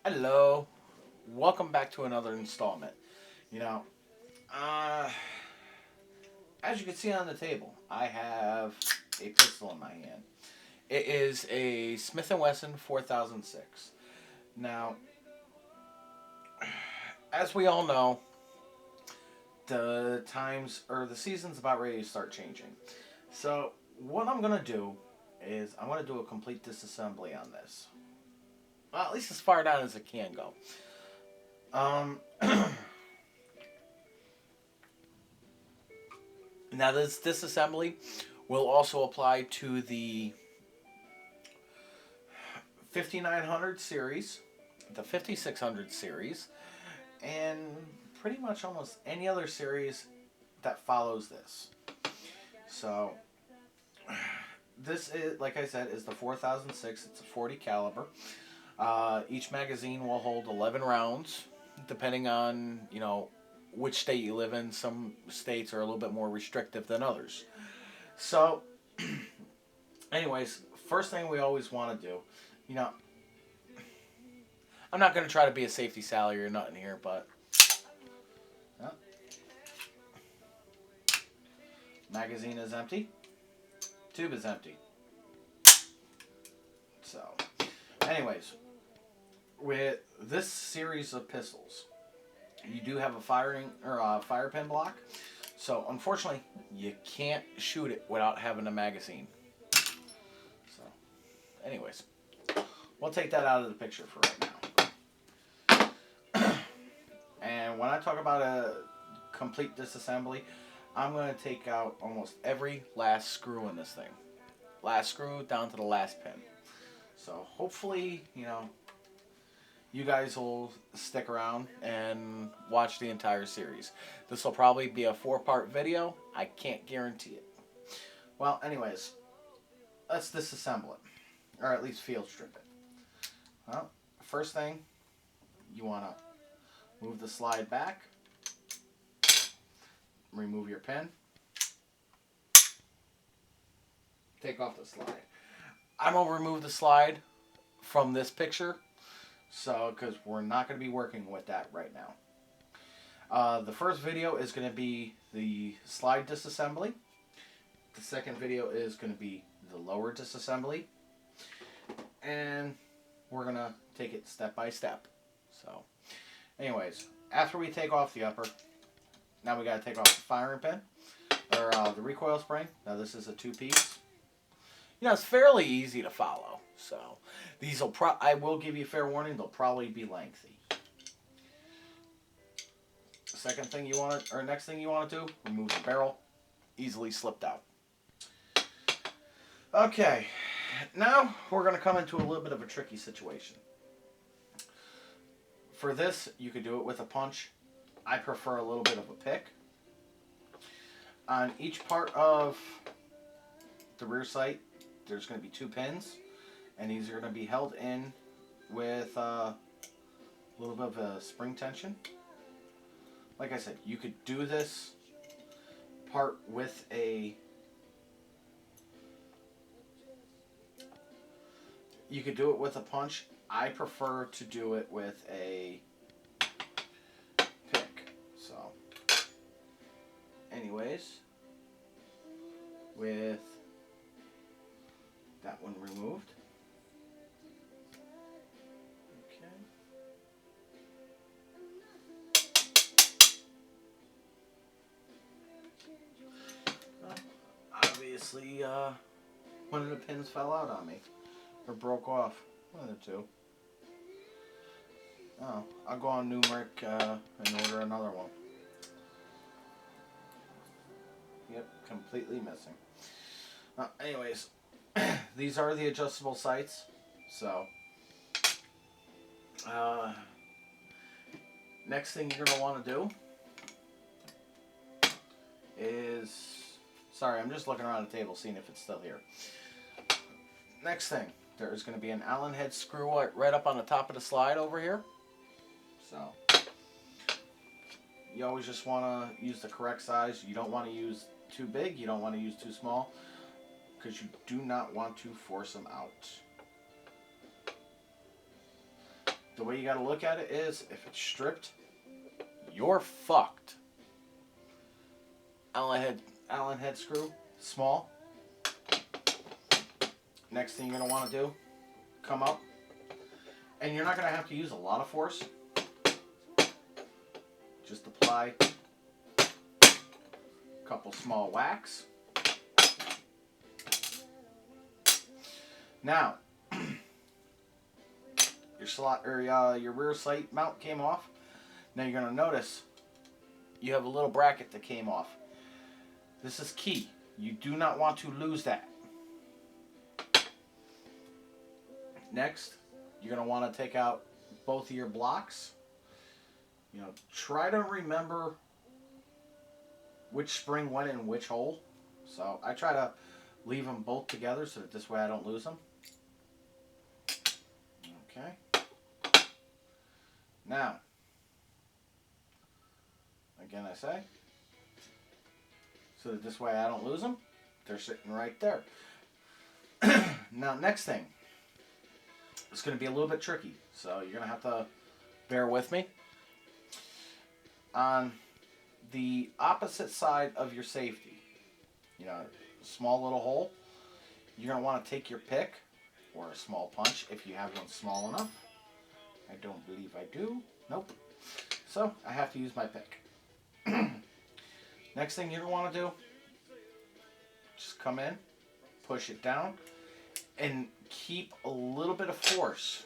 Hello, welcome back to another installment. You know, uh, as you can see on the table, I have a pistol in my hand. It is a Smith Wesson 4006. Now, as we all know, the times or the season's about ready to start changing. So, what I'm gonna do is I'm gonna do a complete disassembly on this. Well, at least as far down as it can go. Um, Now, this disassembly will also apply to the 5900 series, the 5600 series, and pretty much almost any other series that follows this. So, this is, like I said, is the 4006. It's a 40 caliber. Each magazine will hold 11 rounds, depending on which state you live in. Some states are a little bit more restrictive than others. So, anyways, first thing we always want to do, you know, I'm not going to try to be a safety Sally or nothing here, but uh, magazine is empty, tube is empty. So, anyways, with this series of pistols, you do have a firing or a fire pin block. So, unfortunately, you can't shoot it without having a magazine. So, anyways, we'll take that out of the picture for right now. And when I talk about a complete disassembly, I'm going to take out almost every last screw in this thing. Last screw down to the last pin. So hopefully, you guys will stick around and watch the entire series. This will probably be a 4-part video. I can't guarantee it. Well, anyways, let's disassemble it. Or at least field strip it. Well, first thing, you want to move the slide back. Remove your pin. Take off the slide. I'm going to remove the slide from this picture, so because we're not going to be working with that right now. The first video is going to be the slide disassembly. The second video is going to be the lower disassembly. And we're going to take it step by step. So, anyways, after we take off the upper, now we got to take off the firing pin, or the recoil spring. Now this is a 2-piece. It's fairly easy to follow. So these will I will give you fair warning, they'll probably be lengthy. Second thing you want to, or next thing you want to do, remove the barrel. Easily slipped out. Okay, now we're going to come into a little bit of a tricky situation. For this, you could do it with a punch. I prefer a little bit of a pick. On each part of the rear sight, there's going to be 2 pins, and these are going to be held in with a little bit of a spring tension. Like I said, you could do this part with a... You could do it with a punch. I prefer to do it with a pick. So, anyways, with that one removed. Okay. Well, obviously, one of the pins fell out on me. Or broke off. One of the two. Oh, I'll go on numeric and order another one. Yep, completely missing. Anyways, these are the adjustable sights. So, next thing you're going to want to do is... Sorry, I'm just looking around the table seeing if it's still here. Next thing, there's going to be an Allen head screw right up on the top of the slide over here. So, you always just want to use the correct size. You don't want to use too big. You don't want to use too small, because you do not want to force them out. the way you got to look at it is, if it's stripped, you're fucked. Allen head screw, small. Next thing you're going to want to do, come up. And you're not going to have to use a lot of force. Just apply a couple small whacks. Now, your rear sight mount came off. Now you're going to notice you have a little bracket that came off. This is key. You do not want to lose that. Next, you're going to want to take out both of your blocks. You know, try to remember which spring went in which hole. So I try to leave them both together so that this way I don't lose them. Okay. Now, again I say, so that this way I don't lose them. They're sitting right there. Now, next thing. It's going to be a little bit tricky, so you're going to have to bear with me. On the opposite side of your safety, you know, small little hole, you're going to want to take your pick or a small punch if you have one small enough. I don't believe I do. Nope. So I have to use my pick. Next thing you're going to want to do, just come in, push it down, and keep a little bit of force.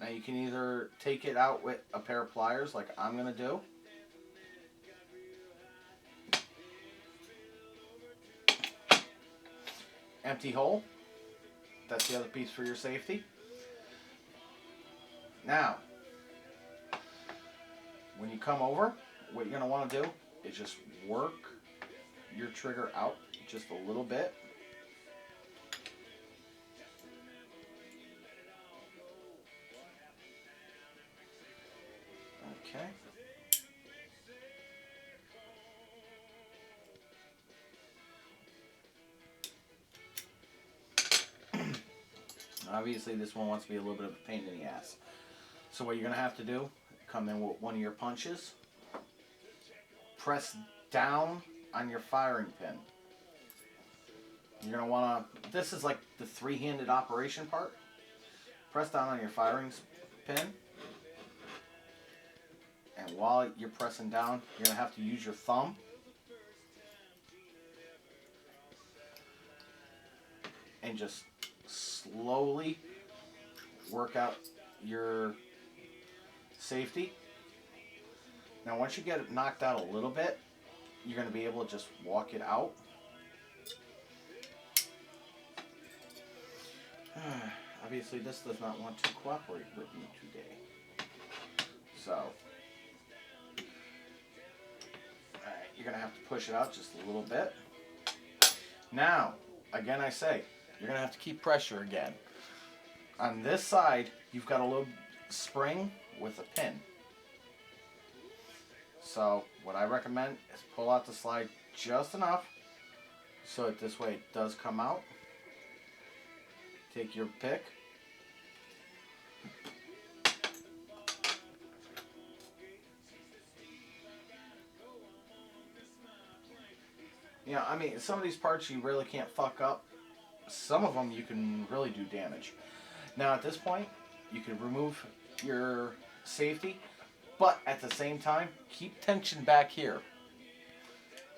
Now you can either take it out with a pair of pliers like I'm going to do. Empty hole. That's the other piece for your safety. Now, when you come over, what you're going to want to do is just work your trigger out just a little bit. Okay. Obviously this one wants to be a little bit of a pain in the ass. So what you're going to have to do, come in with one of your punches, press down on your firing pin. You're going to want to, this is like the three-handed operation part. Press down on your firing pin. And while you're pressing down, you're going to have to use your thumb. And just slowly work out your safety. Now once you get it knocked out a little bit, you're going to be able to just walk it out. Obviously this does not want to cooperate with me today. So, alright, you're going to have to push it out just a little bit. Now, again I say, you're going to have to keep pressure again. On this side, you've got a little spring with a pin. So what I recommend is pull out the slide just enough so that this way it does come out. Take your pick. You know, I mean, some of these parts you really can't fuck up. Some of them you can really do damage. Now at this point, you can remove your safety, but at the same time, keep tension back here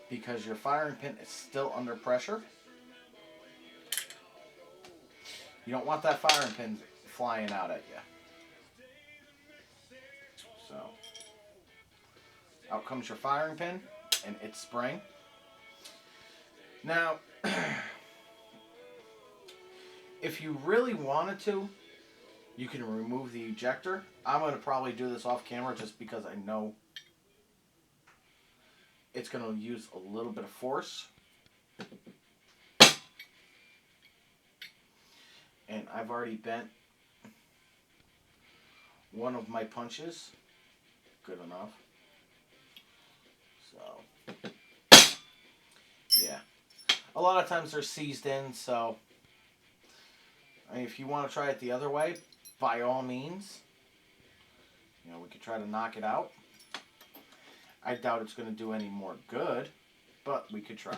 because your firing pin is still under pressure. You don't want that firing pin flying out at you. So, out comes your firing pin and its spring. Now, if you really wanted to, you can remove the ejector. I'm going to probably do this off camera just because I know it's going to use a little bit of force. And I've already bent one of my punches. Good enough. So, yeah. A lot of times they're seized in, so I mean, if you want to try it the other way, by all means. You know, we could try to knock it out. I doubt it's going to do any more good, but we could try.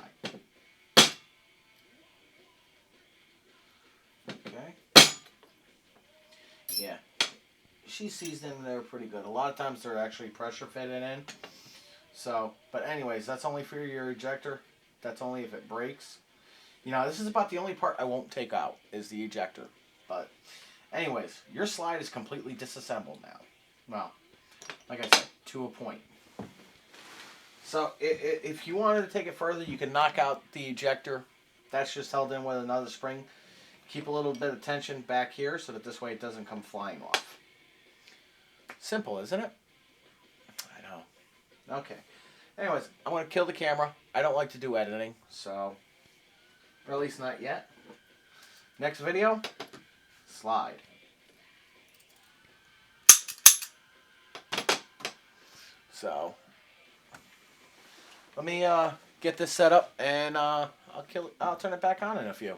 Okay. Yeah. She sees them there pretty good. A lot of times they're actually pressure fitted in. So, but anyways, that's only for your ejector. That's only if it breaks. You know, this is about the only part I won't take out is the ejector. But anyways, your slide is completely disassembled now. Well, like I said, to a point. So if you wanted to take it further, you can knock out the ejector. That's just held in with another spring. Keep a little bit of tension back here so that this way it doesn't come flying off. Simple, isn't it? I know. Okay. Anyways, I'm going to kill the camera. I don't like to do editing, so... Or at least not yet. Next video, slide. So, let me get this set up, and I'll turn it back on in a few.